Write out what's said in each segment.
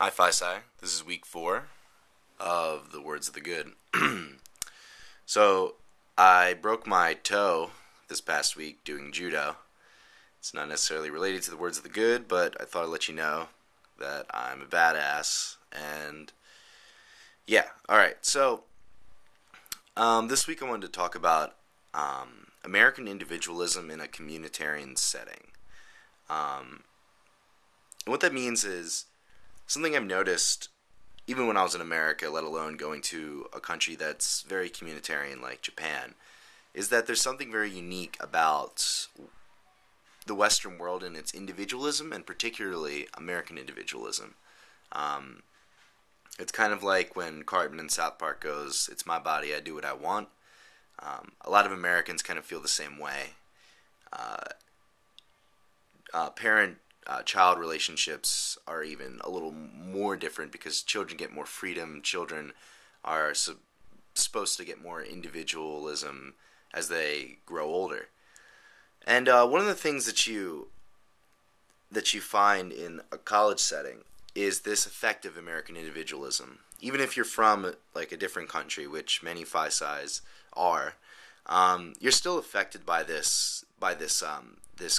Hi, Phi Psi. This is week 4 of the Words of the Good. So, I broke my toe this past week doing judo. It's not necessarily related to the Words of the Good, but I thought I'd let you know that I'm a badass. And yeah, alright. So, this week I wanted to talk about American individualism in a communitarian setting. And what that means is something I've noticed even when I was in America, let alone going to a country that's very communitarian like Japan, is that there's something very unique about the Western world and its individualism, and particularly American individualism. It's kind of like when Cartman in South Park goes, "It's my body, I do what I want." A lot of Americans kind of feel the same way. Parent-child relationships are even a little more different because children get more freedom. Children are supposed to get more individualism as they grow older. And one of the things that you find in a college setting is this effect of American individualism. Even if you're from like a different country, which many Phi Psis are, you're still affected by this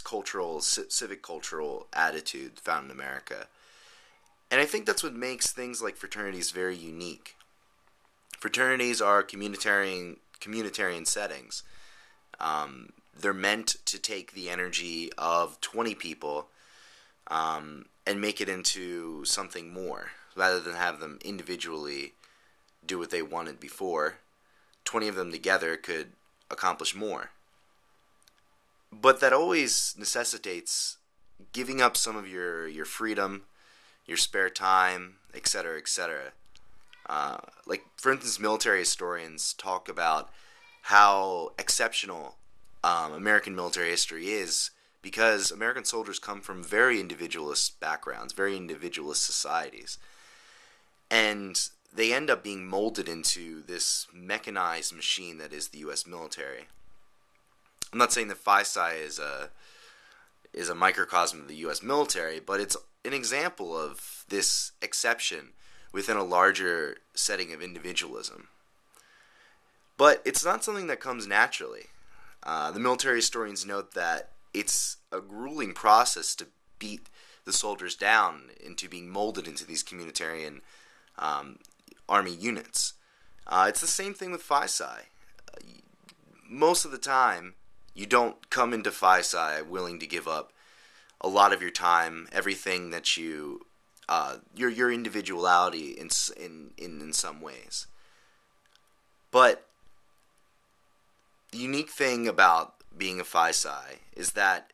cultural, civic cultural attitude found in America. And I think that's what makes things like fraternities very unique. Fraternities are communitarian settings. They're meant to take the energy of 20 people and make it into something more, rather than have them individually do what they wanted before. 20 of them together could accomplish more. But that always necessitates giving up some of your freedom, your spare time, etc., etc. Like, for instance, military historians talk about how exceptional American military history is because American soldiers come from very individualist backgrounds, very individualist societies. And they end up being molded into this mechanized machine that is the U.S. military. I'm not saying that Phi Psi is a microcosm of the U.S. military, but it's an example of this exception within a larger setting of individualism. But it's not something that comes naturally. The military historians note that it's a grueling process to beat the soldiers down into being molded into these communitarian army units. It's the same thing with Phi Psi. Most of the time, you don't come into Phi Psi willing to give up a lot of your time, everything that your individuality in some ways. But the unique thing about being a Phi Psi is that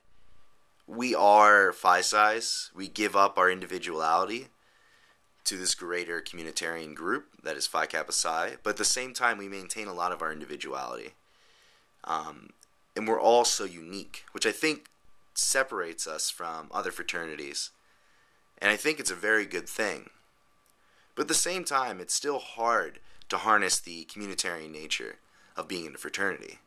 we are Phi Psis. We give up our individuality to this greater communitarian group that is Phi Kappa Psi, but at the same time we maintain a lot of our individuality. And we're all so unique, which I think separates us from other fraternities. And I think it's a very good thing. But at the same time, it's still hard to harness the communitarian nature of being in a fraternity.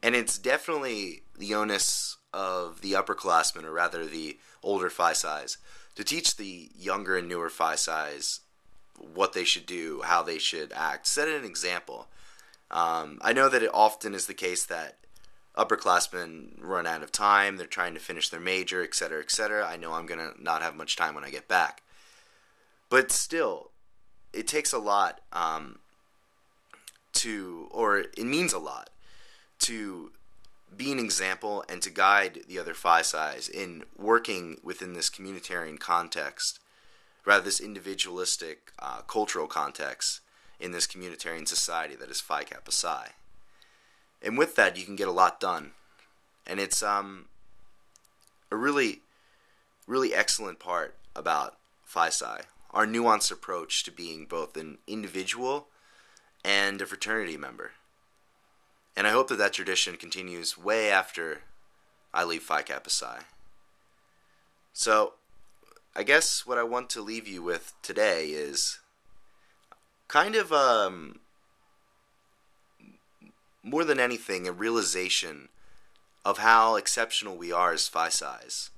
And it's definitely the onus of the upperclassmen, or rather the older Phi Psis, to teach the younger and newer Phi Psis what they should do, how they should act, set an example. I know that it often is the case that upperclassmen run out of time, they're trying to finish their major, etc., etc. I know I'm going to not have much time when I get back. But still, it takes a lot it means a lot to be an example and to guide the other Phi Psis in working within this communitarian context, rather this individualistic cultural context in this communitarian society that is Phi Kappa Psi. And with that, you can get a lot done. And it's a really, really excellent part about Phi Psi, our nuanced approach to being both an individual and a fraternity member. And I hope that that tradition continues way after I leave Phi Kappa Psi. So, I guess what I want to leave you with today is kind of more than anything, a realization of how exceptional we are as Phi Psis,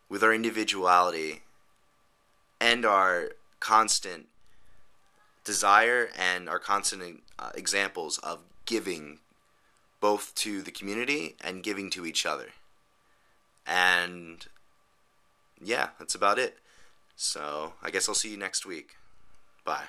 with our individuality and our constant desire and our constant examples of giving both to the community and giving to each other. And yeah, that's about it. So I guess I'll see you next week. Bye.